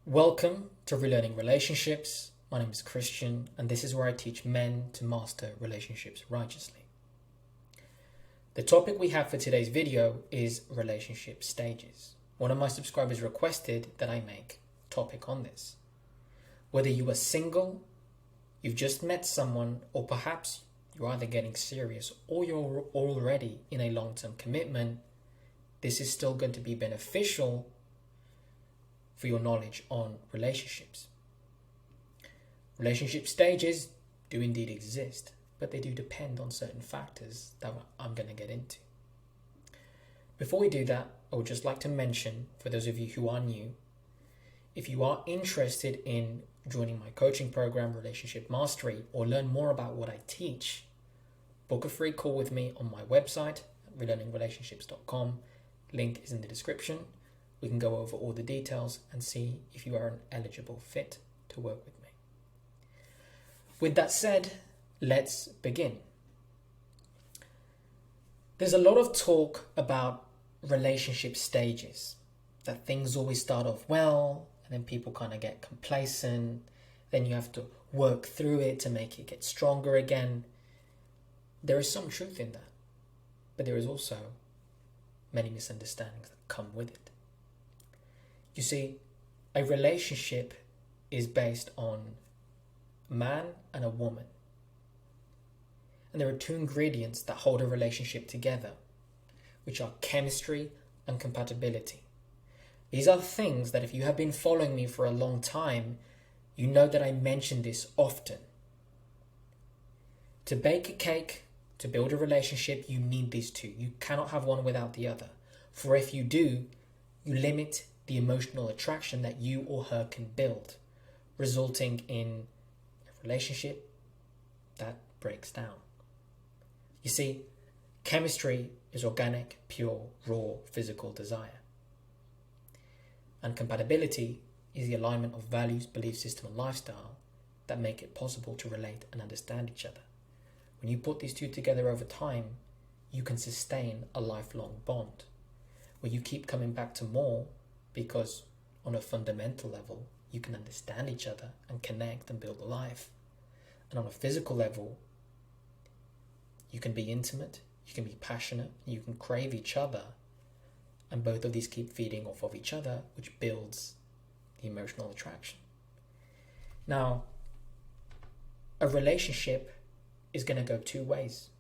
Welcome to Relearning Relationships. My name is Christian, and this is where I teach men to master relationships righteously. The topic we have for today's video is relationship stages. One of my subscribers requested that I make a topic on this. Whether you are single, you've just met someone, or perhaps you're either getting serious or you're already in a long-term commitment, this is still going to be beneficial for your knowledge on relationships. Relationship stages do indeed exist, but they do depend on certain factors that I'm going to get into. Before we do that, I would just like to mention, for those of you who are new, if you are interested in joining my coaching program, Relationship Mastery, or learn more about what I teach, book a free call with me on my website, relearningrelationships.com. Link is in the description. We can go over all the details and see if you are an eligible fit to work with me. With that said, let's begin. There's a lot of talk about relationship stages, that things always start off well, and then people kind of get complacent, then you have to work through it to make it get stronger again. There is some truth in that, but there is also many misunderstandings that come with it. You see, a relationship is based on a man and a woman. And there are two ingredients that hold a relationship together, which are chemistry and compatibility. These are things that if you have been following me for a long time, you know that I mention this often. To bake a cake, to build a relationship, you need these two. You cannot have one without the other. For if you do, you limit the emotional attraction that you or her can build, resulting in a relationship that breaks down. You see, chemistry is organic, pure, raw, physical desire. And compatibility is the alignment of values, belief system, and lifestyle that make it possible to relate and understand each other. When you put these two together over time, you can sustain a lifelong bond where you keep coming back to more, because on a fundamental level, you can understand each other and connect and build a life. And on a physical level, you can be intimate, you can be passionate, you can crave each other. And both of these keep feeding off of each other, which builds the emotional attraction. Now, a relationship is going to go two ways,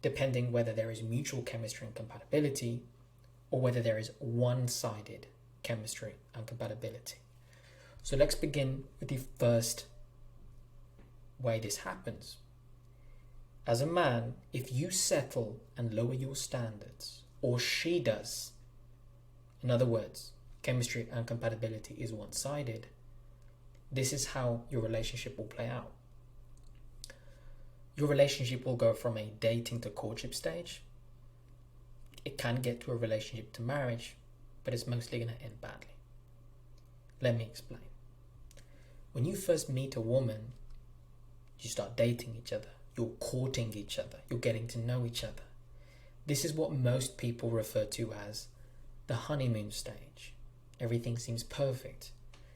depending whether there is mutual chemistry and compatibility, or whether there is one-sided chemistry and compatibility. So let's begin with the first way this happens. As a man, if you settle and lower your standards, or she does, in other words, chemistry and compatibility is one-sided, this is how your relationship will play out. Your relationship will go from a dating to courtship stage. It can get to a relationship to marriage, but it's mostly going to end badly. Let me explain. When you first meet a woman, you start dating each other, you're courting each other, you're getting to know each other. This is what most people refer to as the honeymoon stage. Everything seems perfect.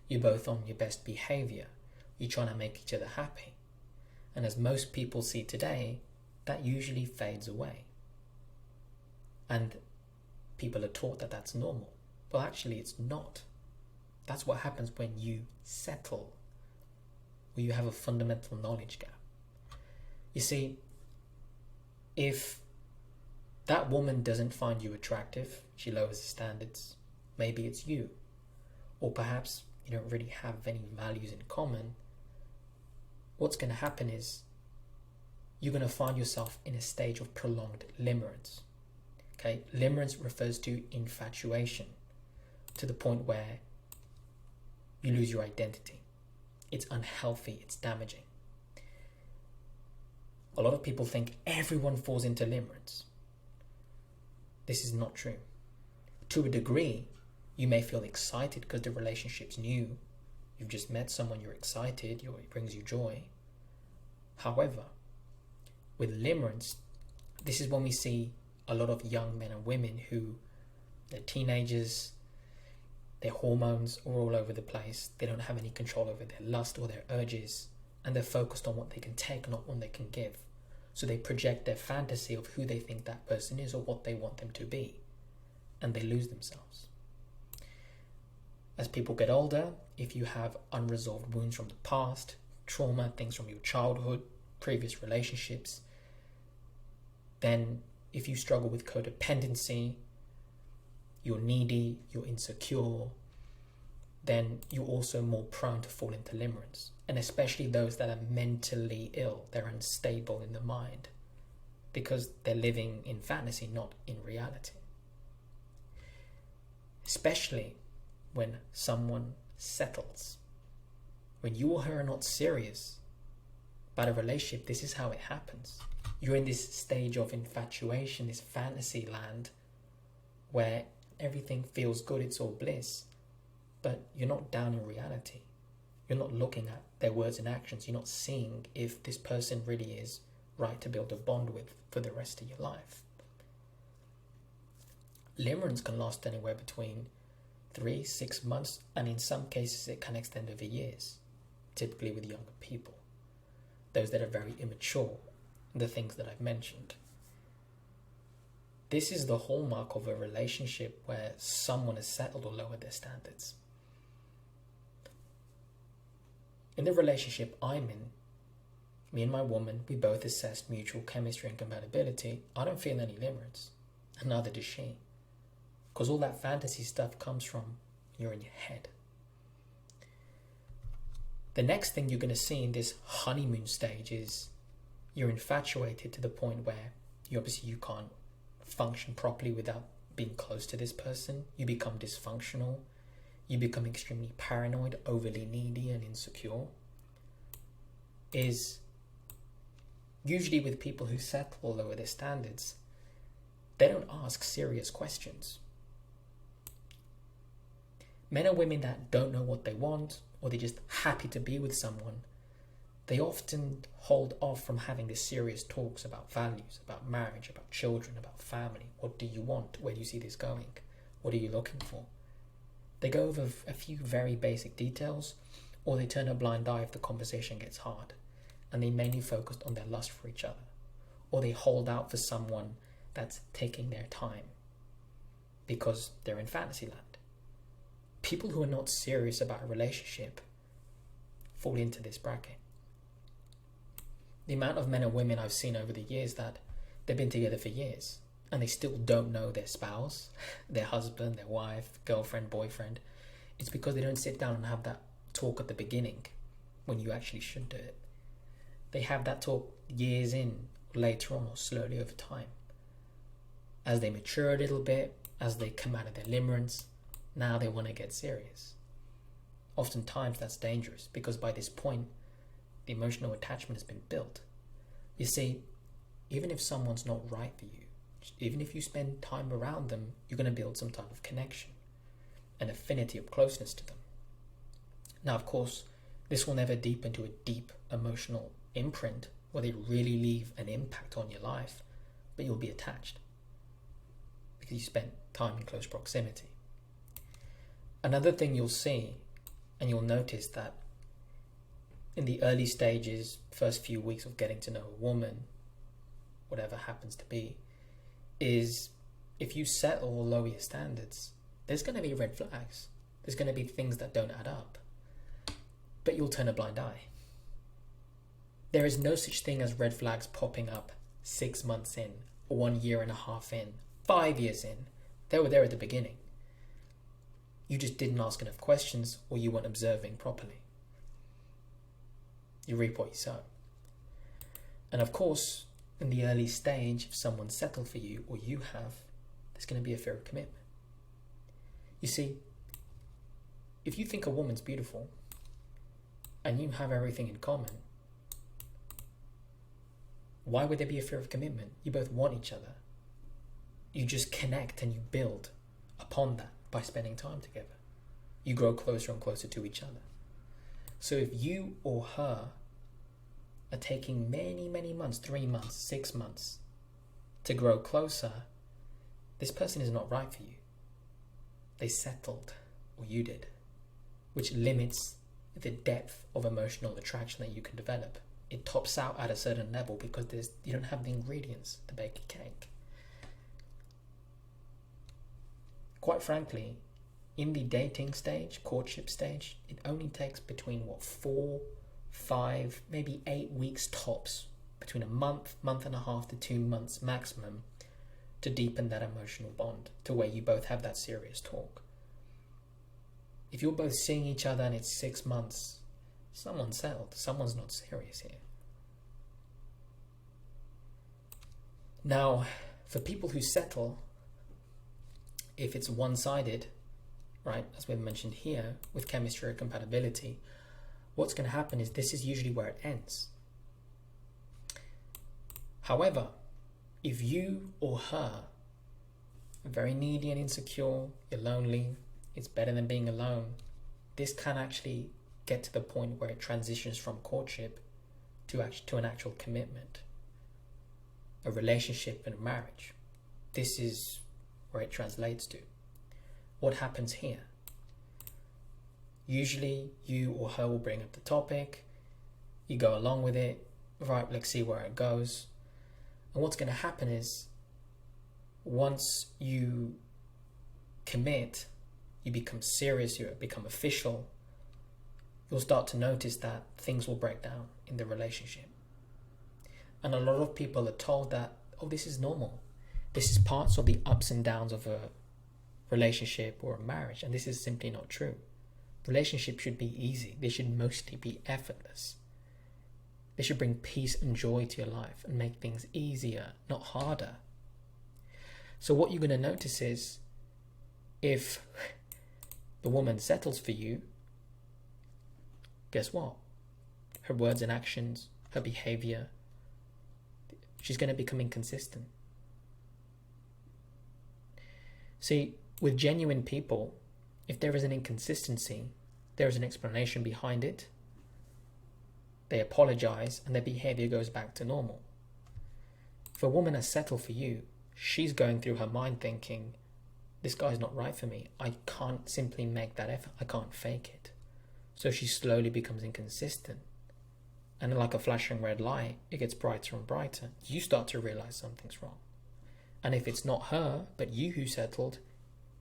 You're both on your best behavior. You're trying to make each other happy. And as most people see today, that usually fades away. And people are taught that that's normal. Well, actually, it's not. That's what happens when you settle, where you have a fundamental knowledge gap. You see, if that woman doesn't find you attractive, she lowers the standards, maybe it's you. Or perhaps you don't really have any values in common. What's going to happen is you're going to find yourself in a stage of prolonged limerence. Okay, limerence refers to infatuation, to the point where you lose your identity. It's unhealthy, it's damaging. A lot of people think everyone falls into limerence. This is not true. To a degree, you may feel excited because the relationship's new. You've just met someone, you're excited, it brings you joy. However, with limerence, this is when we see a lot of young men and women who, they're teenagers, Their hormones are all over the place. They don't have any control over their lust or their urges. And they're focused on what they can take, not what they can give. So they project their fantasy of who they think that person is or what they want them to be. And they lose themselves. As people get older, if you have unresolved wounds from the past, trauma, things from your childhood, previous relationships, then if you struggle with codependency, you're needy, you're insecure, then you're also more prone to fall into limerence. And especially those that are mentally ill, they're unstable in the mind because they're living in fantasy, not in reality. Especially when someone settles. When you or her are not serious about a relationship, this is how it happens. You're in this stage of infatuation, this fantasy land where everything feels good, it's all bliss, but you're not down in reality. You're not looking at their words and actions. You're not seeing if this person really is right to build a bond with for the rest of your life. Limerence can last anywhere between 3-6 months, and in some cases it can extend over years, typically with younger people, those that are very immature, the things that I've mentioned. This is the hallmark of a relationship where someone has settled or lowered their standards. In the relationship I'm in, me and my woman, we both assessed mutual chemistry and compatibility. I don't feel any limerence, and neither does she. Because all that fantasy stuff comes from you're in your head. The next thing you're going to see in this honeymoon stage is you're infatuated to the point where you can't function properly without being close to this person. You become dysfunctional. You become extremely paranoid, overly needy and insecure. Is usually with people who settle or lower their standards, they don't ask serious questions. Men or women that don't know what they want, or they're just happy to be with someone, they often hold off from having the serious talks about values, about marriage, about children, about family. What do you want? Where do you see this going? What are you looking for? They go over a few very basic details, or they turn a blind eye if the conversation gets hard, and they mainly focus on their lust for each other, or they hold out for someone that's taking their time because they're in fantasy land. People who are not serious about a relationship fall into this bracket. The amount of men and women I've seen over the years that they've been together for years and they still don't know their spouse, their husband, their wife, girlfriend, boyfriend, it's because they don't sit down and have that talk at the beginning when you actually should do it. They have that talk years in, later on, or slowly over time. As they mature a little bit, as they come out of their limerence, now they want to get serious. Oftentimes that's dangerous because by this point, the emotional attachment has been built. You see, even if someone's not right for you, even if you spend time around them, you're going to build some type of connection, an affinity of closeness to them. Now, of course, this will never deepen to a deep emotional imprint where they really leave an impact on your life, but you'll be attached because you spent time in close proximity. Another thing you'll see, and you'll notice that in the early stages, first few weeks of getting to know a woman, whatever happens to be, is if you settle or lower your standards, there's going to be red flags. There's going to be things that don't add up. But you'll turn a blind eye. There is no such thing as red flags popping up 6 months in, 1 year and a half in, 5 years in. They were there at the beginning. You just didn't ask enough questions, or you weren't observing properly. You reap what you sow. And of course, in the early stage, if someone's settled for you, or you have, there's going to be a fear of commitment. You see, if you think a woman's beautiful, and you have everything in common, why would there be a fear of commitment? You both want each other. You just connect and you build upon that by spending time together. You grow closer and closer to each other. So if you or her are taking many, many months, 3 months, 6 months to grow closer, this person is not right for you. They settled or you did, which limits the depth of emotional attraction that you can develop. It tops out at a certain level because you don't have the ingredients to bake a cake. Quite frankly, in the dating stage, courtship stage, it only takes between 4, 5, maybe 8 weeks tops, between a month, month and a half to 2 months maximum, to deepen that emotional bond to where you both have that serious talk. If you're both seeing each other and it's 6 months, someone's settled, someone's not serious here. Now, for people who settle, if it's one-sided, right, as we've mentioned here, with chemistry or compatibility, what's going to happen is this is usually where it ends. However, if you or her are very needy and insecure, you're lonely, it's better than being alone, this can actually get to the point where it transitions from courtship to an actual commitment, a relationship and a marriage. This is where it translates to. What happens here? Usually you or her will bring up the topic, you go along with it, right, let's see where it goes. And what's going to happen is, once you commit, you become serious, you become official, you'll start to notice that things will break down in the relationship. And a lot of people are told that, oh, this is normal. This is parts of the ups and downs of a relationship or a marriage. And this is simply not true. Relationships should be easy. They should mostly be effortless. They should bring peace and joy to your life and make things easier, not harder. So what you're going to notice is, if the woman settles for you, guess what? Her words and actions, her behavior, she's going to become inconsistent. See, with genuine people, if there is an inconsistency, there is an explanation behind it. They apologize and their behavior goes back to normal. If a woman has settled for you, she's going through her mind thinking, this guy's not right for me. I can't simply make that effort. I can't fake it. So she slowly becomes inconsistent. And like a flashing red light, it gets brighter and brighter. You start to realize something's wrong. And if it's not her, but you who settled,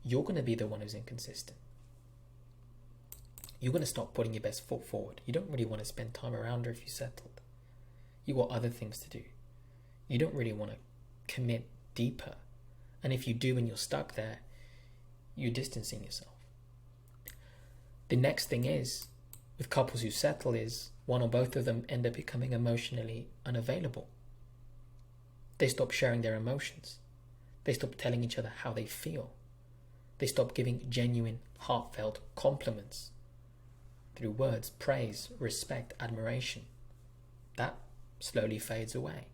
you're going to be the one who's inconsistent. You're going to start putting your best foot forward. You don't really want to spend time around her if you settled. You got other things to do. You don't really want to commit deeper. And if you do and you're stuck there, you're distancing yourself. The next thing is, with couples who settle, is one or both of them end up becoming emotionally unavailable. They stop sharing their emotions. They stop telling each other how they feel. They stop giving genuine, heartfelt compliments through words, praise, respect, admiration. That slowly fades away.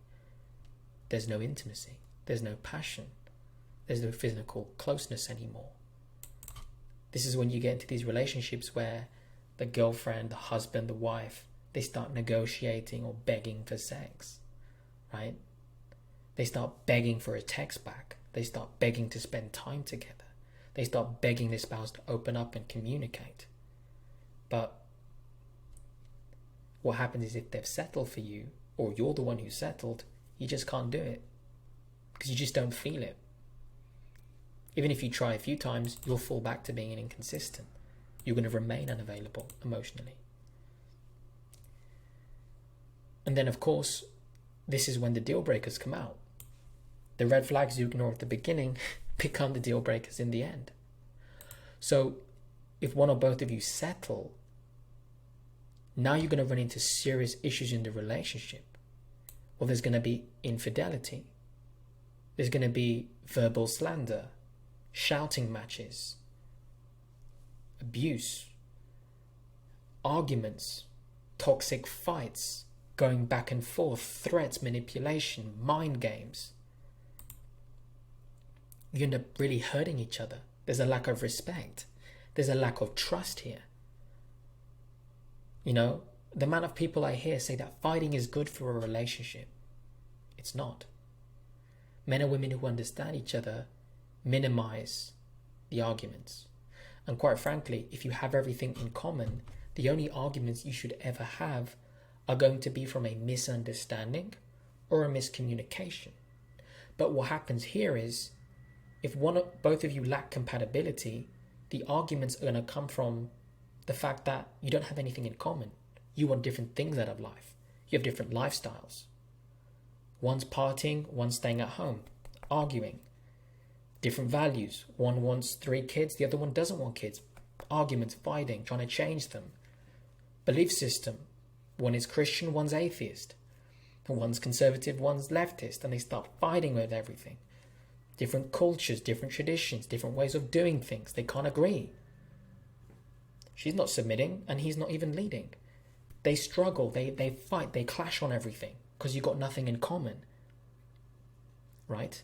There's no intimacy. There's no passion. There's no physical closeness anymore. This is when you get into these relationships where the girlfriend, the husband, the wife, they start negotiating or begging for sex, right? They start begging for a text back. They start begging to spend time together. They start begging their spouse to open up and communicate. But what happens is, if they've settled for you, or you're the one who settled, you just can't do it because you just don't feel it. Even if you try a few times, you'll fall back to being inconsistent. You're going to remain unavailable emotionally. And then, of course, this is when the deal breakers come out. The red flags you ignore at the beginning become the deal breakers in the end. So if one or both of you settle, now you're going to run into serious issues in the relationship. Well, there's going to be infidelity. There's going to be verbal slander, shouting matches, abuse, arguments, toxic fights, going back and forth, threats, manipulation, mind games. You end up really hurting each other. There's a lack of respect. There's a lack of trust here. You know, the amount of people I hear say that fighting is good for a relationship. It's not. Men and women who understand each other minimize the arguments. And quite frankly, if you have everything in common, the only arguments you should ever have are going to be from a misunderstanding or a miscommunication. But what happens here is, if both of you lack compatibility, the arguments are going to come from the fact that you don't have anything in common. You want different things out of life. You have different lifestyles. One's partying, one's staying at home, arguing. Different values. One wants 3 kids, the other one doesn't want kids. Arguments, fighting, trying to change them. Belief system. One is Christian, one's atheist. One's conservative, one's leftist, and they start fighting with everything. Different cultures, different traditions, different ways of doing things. They can't agree. She's not submitting, and he's not even leading. They struggle, they fight, they clash on everything because you've got nothing in common. Right?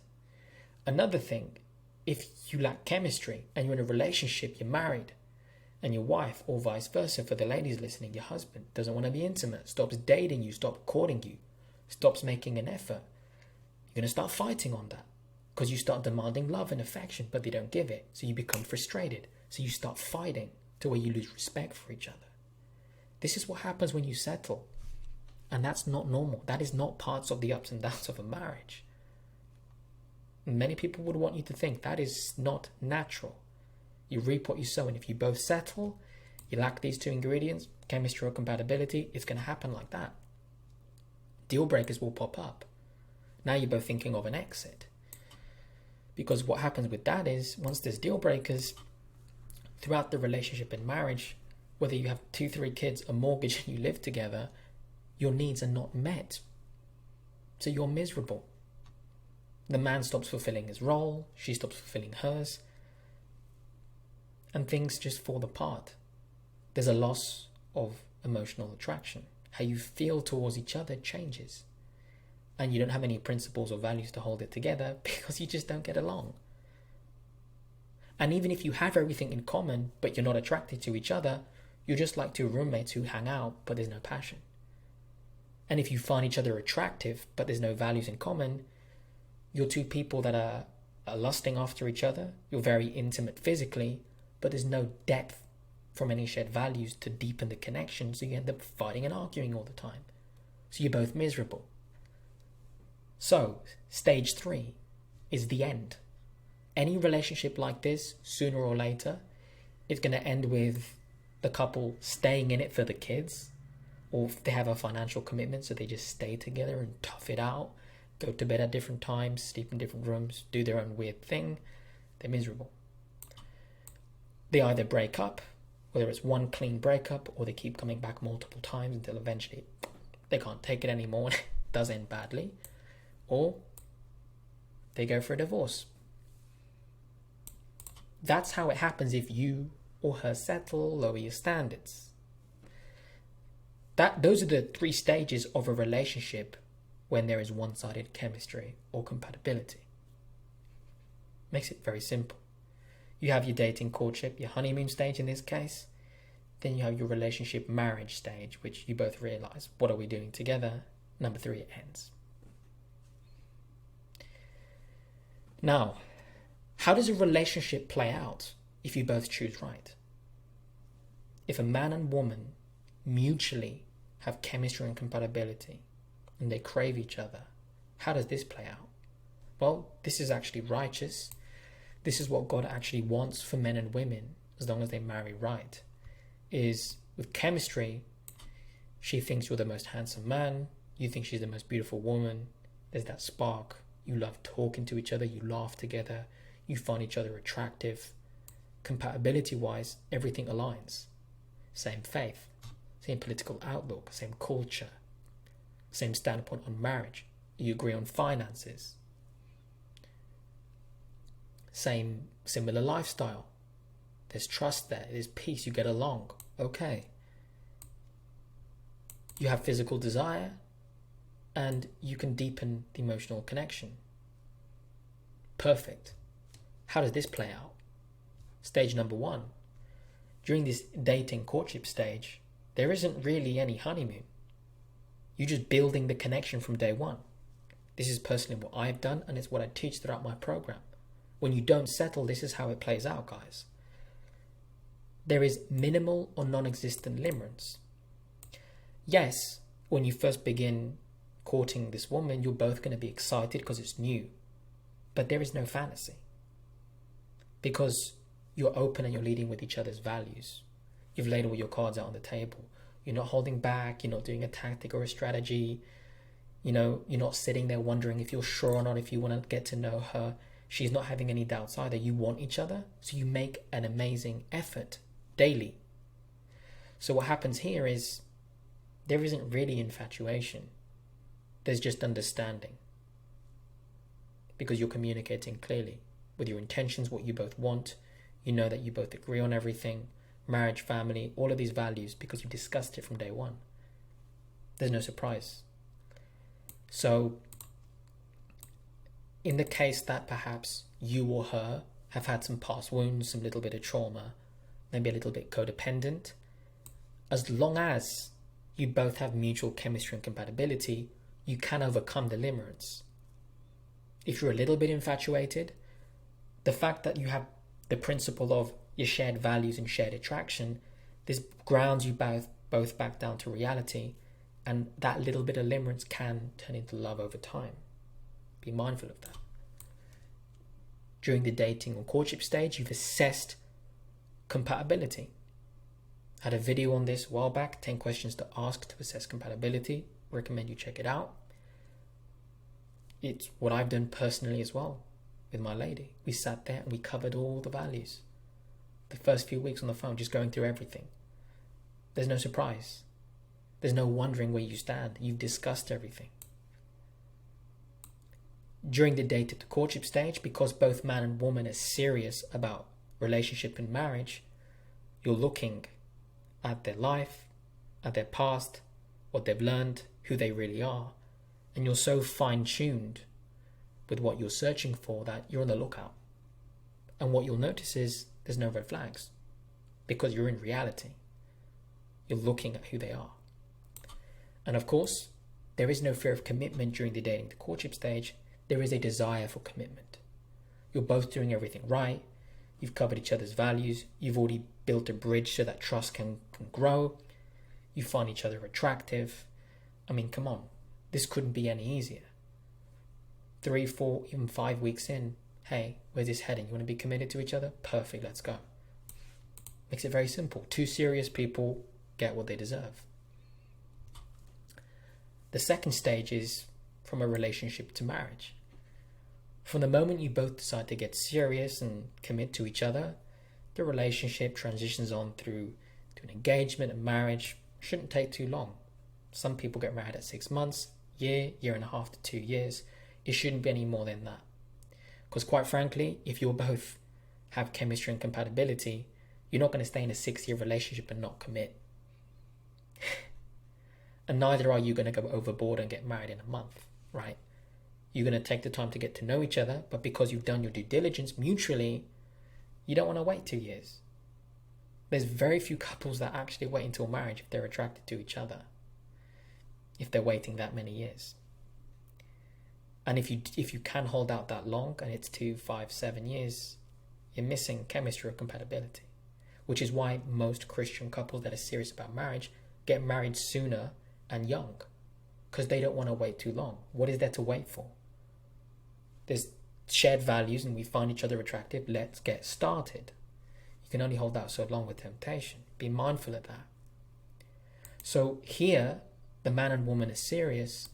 Another thing, if you lack chemistry and you're in a relationship, you're married, and your wife, or vice versa, for the ladies listening, your husband doesn't want to be intimate, stops dating you, stops courting you, stops making an effort, you're going to start fighting on that because you start demanding love and affection, but they don't give it. So you become frustrated. So you start fighting to where you lose respect for each other. This is what happens when you settle. And that's not normal. That is not parts of the ups and downs of a marriage. Many people would want you to think that is not natural. You reap what you sow, and if you both settle, you lack these 2 ingredients, chemistry or compatibility, it's going to happen like that. Deal breakers will pop up. Now you're both thinking of an exit. Because what happens with that is, once there's deal breakers, throughout the relationship and marriage, whether you have 2, 3 kids, a mortgage, and you live together, your needs are not met. So you're miserable. The man stops fulfilling his role, she stops fulfilling hers, and things just fall apart. There's a loss of emotional attraction. How you feel towards each other changes. And you don't have any principles or values to hold it together because you just don't get along. And even if you have everything in common, but you're not attracted to each other, you're just like 2 roommates who hang out, but there's no passion. And if you find each other attractive, but there's no values in common, you're 2 people that are lusting after each other. You're very intimate physically, but there's no depth from any shared values to deepen the connection, so you end up fighting and arguing all the time. So you're both miserable. So, stage 3 is the end. Any relationship like this, sooner or later, it's going to end with the couple staying in it for the kids, or if they have a financial commitment, so they just stay together and tough it out, go to bed at different times, sleep in different rooms, do their own weird thing. They're miserable. They either break up, whether it's one clean breakup, or they keep coming back multiple times until eventually they can't take it anymore and it does end badly, or they go for a divorce. That's how it happens if you or her settle, lower your standards. Those are the 3 stages of a relationship when there is one-sided chemistry or compatibility. Makes it very simple. You have your dating courtship, your honeymoon stage in this case. Then you have your relationship marriage stage, which you both realize, what are we doing together? Number 3, it ends. Now, how does a relationship play out if you both choose right? If a man and woman mutually have chemistry and compatibility and they crave each other, how does this play out? Well, this is actually righteous. This is what God actually wants for men and women as long as they marry right. Is with chemistry, she thinks you're the most handsome man, you think she's the most beautiful woman, there's that spark, you love talking to each other, you laugh together, you find each other attractive. Compatibility wise, everything aligns. Same faith, same political outlook, same culture, same standpoint on marriage. You agree on finances. Similar lifestyle. There's trust there, there's peace, you get along. Okay. You have physical desire and you can deepen the emotional connection. Perfect. How does this play out? Stage number 1. During this dating courtship stage, there isn't really any honeymoon. You're just building the connection from day 1. This is personally what I've done, and it's what I teach throughout my program. When you don't settle, this is how it plays out, guys. there is minimal or non-existent limerence. Yes, when you first begin courting this woman, you're both going to be excited because it's new. But there is no fantasy. Because you're open and you're leading with each other's values. You've laid all your cards out on the table. You're not holding back. You're not doing a tactic or a strategy. You're not sitting there wondering if you're sure or not, if you want to get to know her. She's not having any doubts either. You want each other. So you make an amazing effort daily. So what happens here is there isn't really infatuation. There's just understanding. Because you're communicating clearly with your intentions, what you both want. You know that you both agree on everything. Marriage, family, all of these values, because you discussed it from day one. There's no surprise. So, in the case that perhaps you or her have had some past wounds, some little bit of trauma, maybe a little bit codependent, as long as you both have mutual chemistry and compatibility, you can overcome the limerence. If you're a little bit infatuated, the fact that you have the principle of your shared values and shared attraction, this grounds you both back down to reality, and that little bit of limerence can turn into love over time. Be mindful of that. During the dating or courtship stage, you've assessed compatibility. I had a video on this a while back, 10 questions to ask to assess compatibility. Recommend you check it out. It's what I've done personally as well with my lady. We sat there and we covered all the values. The first few weeks on the phone, just going through everything. There's no surprise. There's no wondering where you stand. You've discussed everything. During the date at the courtship stage, because both man and woman are serious about relationship and marriage, you're looking at their life, at their past, what they've learned, who they really are. And you're so fine-tuned with what you're searching for that you're on the lookout. And what you'll notice is there's no red flags because you're in reality. You're looking at who they are. And of course, there is no fear of commitment during the dating to courtship stage. There is a desire for commitment. You're both doing everything right. You've covered each other's values. You've already built a bridge so that trust can grow. You find each other attractive. I mean, come on. This couldn't be any easier. 3, 4, even 5 weeks in, hey, where's this heading? You want to be committed to each other? Perfect, let's go. Makes it very simple. Two serious people get what they deserve. The second stage is from a relationship to marriage. From the moment you both decide to get serious and commit to each other, the relationship transitions on through to an engagement and marriage. Shouldn't take too long. Some people get married at 6 months, year and a half to 2 years. It shouldn't be any more than that. Because quite frankly, if you both have chemistry and compatibility, you're not going to stay in a 6-year relationship and not commit. And neither are you going to go overboard and get married in a month, right? You're going to take the time to get to know each other, but because you've done your due diligence mutually, you don't want to wait 2 years. There's very few couples that actually wait until marriage if they're attracted to each other, if they're waiting that many years. And if you can hold out that long, and it's 2, 5, 7 years, you're missing chemistry or compatibility. Which is why most Christian couples that are serious about marriage get married sooner and young. Because they don't want to wait too long. What is there to wait for? There's shared values and we find each other attractive. Let's get started. You can only hold out so long with temptation. Be mindful of that. So here, the man and woman are serious.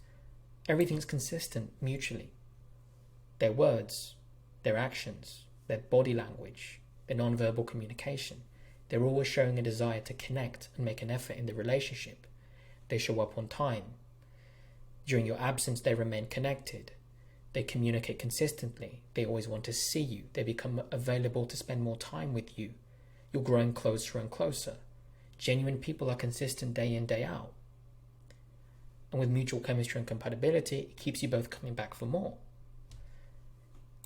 Everything's consistent mutually. Their words, their actions, their body language, their non-verbal communication. They're always showing a desire to connect and make an effort in the relationship. They show up on time. During your absence, they remain connected. They communicate consistently. They always want to see you. They become available to spend more time with you. You're growing closer and closer. Genuine people are consistent day in, day out. And with mutual chemistry and compatibility, it keeps you both coming back for more.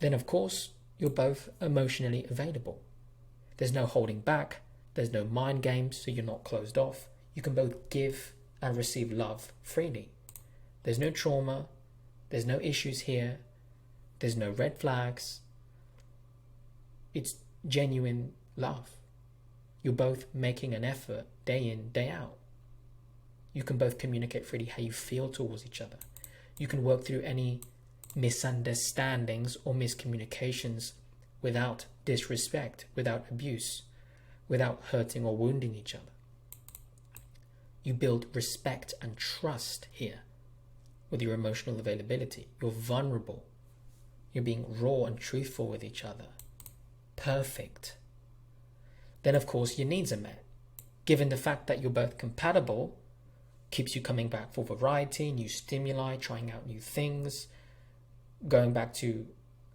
Then, of course, you're both emotionally available. There's no holding back. There's no mind games, so you're not closed off. You can both give and receive love freely. There's no trauma. There's no issues here. There's no red flags. It's genuine love. You're both making an effort day in, day out. You can both communicate freely how you feel towards each other. You can work through any misunderstandings or miscommunications without disrespect, without abuse, without hurting or wounding each other. You build respect and trust here with your emotional availability. You're vulnerable. You're being raw and truthful with each other. Perfect. Then, of course, your needs are met. Given the fact that you're both compatible, keeps you coming back for variety, new stimuli, trying out new things, going back to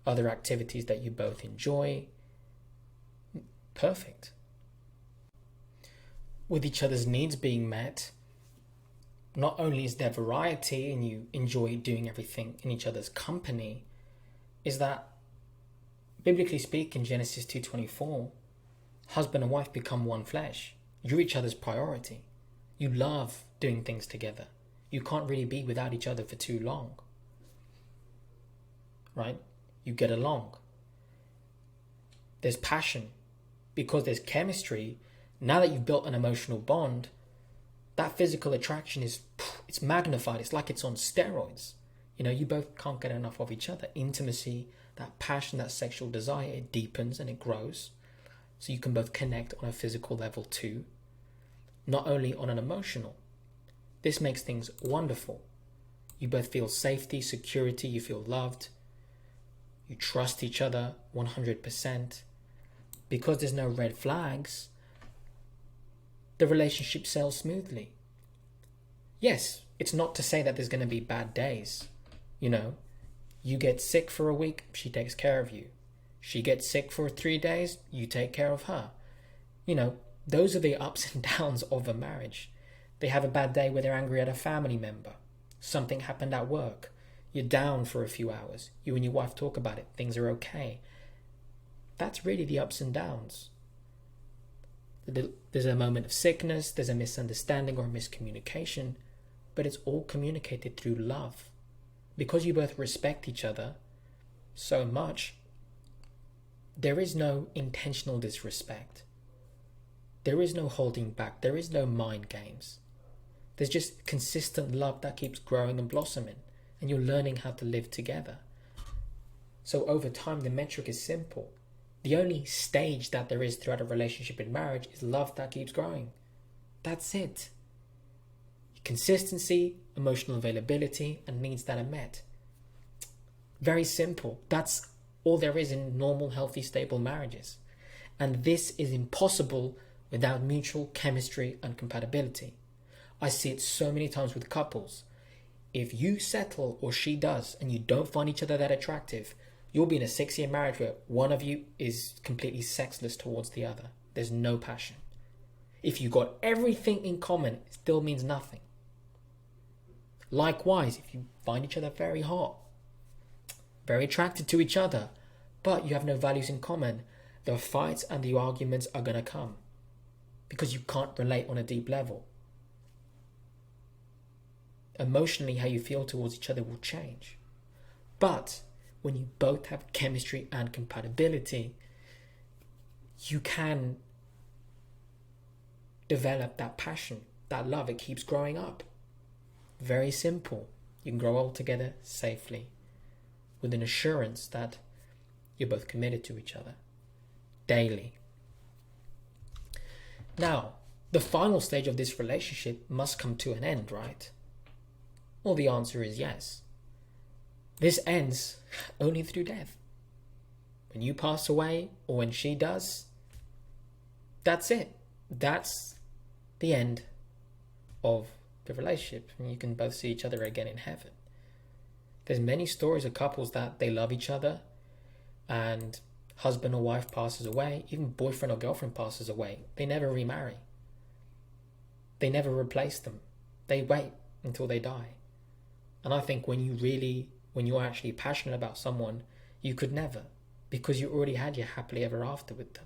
other activities that you both enjoy. Perfect. With each other's needs being met, not only is there variety and you enjoy doing everything in each other's company, is that, biblically speaking, Genesis 2:24, husband and wife become one flesh. You're each other's priority. You love doing things together. You can't really be without each other for too long. Right? You get along. There's passion. Because there's chemistry, now that you've built an emotional bond, that physical attraction it's magnified. It's like it's on steroids. You both can't get enough of each other. Intimacy, that passion, that sexual desire, it deepens and it grows. So you can both connect on a physical level too, not only on an emotional. This makes things wonderful. You both feel safety, security, you feel loved. You trust each other 100%. Because there's no red flags, the relationship sails smoothly. Yes, it's not to say that there's going to be bad days. You get sick for a week, she takes care of you. She gets sick for 3 days, you take care of her. Those are the ups and downs of a marriage. They have a bad day where they're angry at a family member. Something happened at work. You're down for a few hours. You and your wife talk about it. Things are okay. That's really the ups and downs. There's a moment of sickness, there's a misunderstanding or a miscommunication, but it's all communicated through love. Because you both respect each other so much, there is no intentional disrespect. There is no holding back. There is no mind games. There's just consistent love that keeps growing and blossoming, and you're learning how to live together. So over time, the metric is simple. The only stage that there is throughout a relationship in marriage is love that keeps growing. That's it. Consistency, emotional availability, and needs that are met. Very simple. That's all there is in normal, healthy, stable marriages. And this is impossible without mutual chemistry and compatibility. I see it so many times with couples. If you settle, or she does, and you don't find each other that attractive, you'll be in a 6-year marriage where one of you is completely sexless towards the other. There's no passion. If you got everything in common, it still means nothing. Likewise, if you find each other very hot, very attracted to each other, but you have no values in common, the fights and the arguments are going to come because you can't relate on a deep level. Emotionally, how you feel towards each other will change. But when you both have chemistry and compatibility, you can develop that passion, that love. It keeps growing up. Very simple. You can grow old together safely with an assurance that you're both committed to each other daily. Now, the final stage of this relationship must come to an end, right? Well, the answer is yes. This ends only through death. When you pass away, or when she does, that's it. That's the end of the relationship. And you can both see each other again in heaven. There's many stories of couples that they love each other and husband or wife passes away, even boyfriend or girlfriend passes away. They never remarry. They never replace them. They wait until they die. And I think when you're actually passionate about someone, you could never, because you already had your happily ever after with them.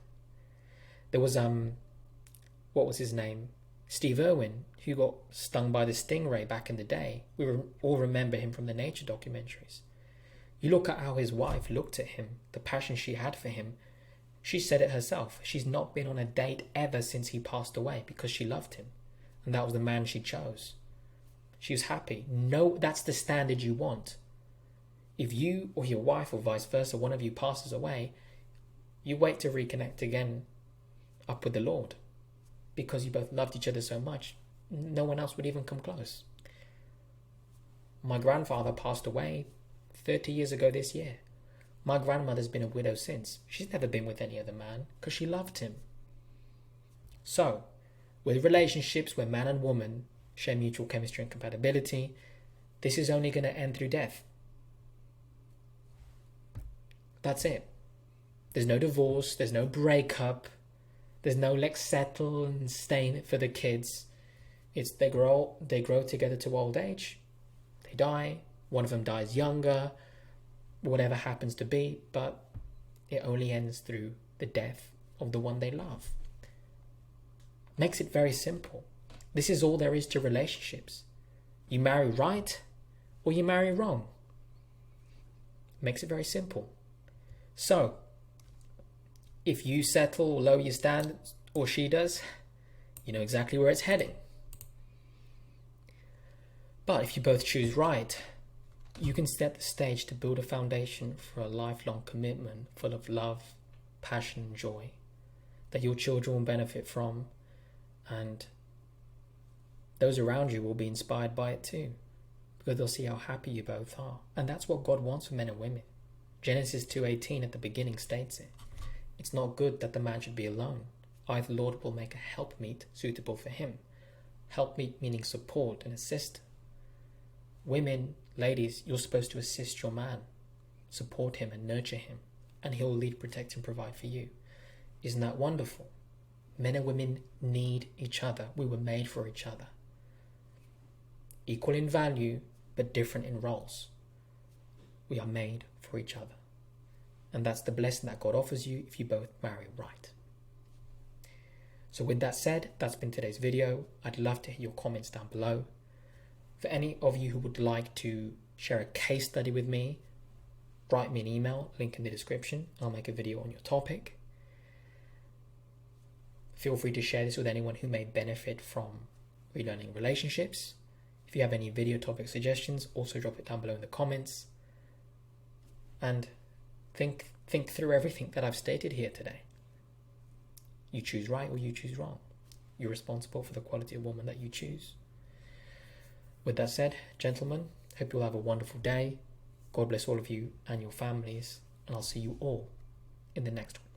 There was, what was his name? Steve Irwin, who got stung by the stingray back in the day. We all remember him from the nature documentaries. You look at how his wife looked at him, the passion she had for him. She said it herself. She's not been on a date ever since he passed away because she loved him. And that was the man she chose. She was happy. No, that's the standard you want. If you or your wife or vice versa, one of you passes away, you wait to reconnect again up with the Lord. Because you both loved each other so much, no one else would even come close. My grandfather passed away 30 years ago this year. My grandmother's been a widow since. She's never been with any other man because she loved him. So, with relationships where man and woman share mutual chemistry and compatibility, this is only going to end through death. That's it. There's no divorce, there's no breakup, there's no let's settle and stay in it for the kids. It's they grow together to old age, they die, one of them dies younger, whatever happens to be, but it only ends through the death of the one they love. Makes it very simple. This is all there is to relationships. You marry right or you marry wrong. Makes it very simple. So, if you settle or lower your standards, or she does, you know exactly where it's heading. But if you both choose right, you can set the stage to build a foundation for a lifelong commitment full of love, passion, and joy that your children will benefit from, and those around you will be inspired by it too, because they'll see how happy you both are. And that's what God wants for men and women. Genesis 2:18 at the beginning states it. It's not good that the man should be alone. I, the Lord, will make a helpmeet suitable for him. Helpmeet meaning support and assist. Women, ladies, you're supposed to assist your man, support him and nurture him, and he'll lead, protect, and provide for you. Isn't that wonderful? Men and women need each other. We were made for each other. Equal in value, but different in roles. We are made for each other. And that's the blessing that God offers you if you both marry right. So with that said, that's been today's video. I'd love to hear your comments down below. For any of you who would like to share a case study with me, write me an email, link in the description. I'll make a video on your topic. Feel free to share this with anyone who may benefit from relearning relationships. If you have any video topic suggestions, also drop it down below in the comments. And think through everything that I've stated here today. You choose right or you choose wrong. You're responsible for the quality of woman that you choose. With that said, gentlemen, hope you'll have a wonderful day. God bless all of you and your families, and I'll see you all in the next one.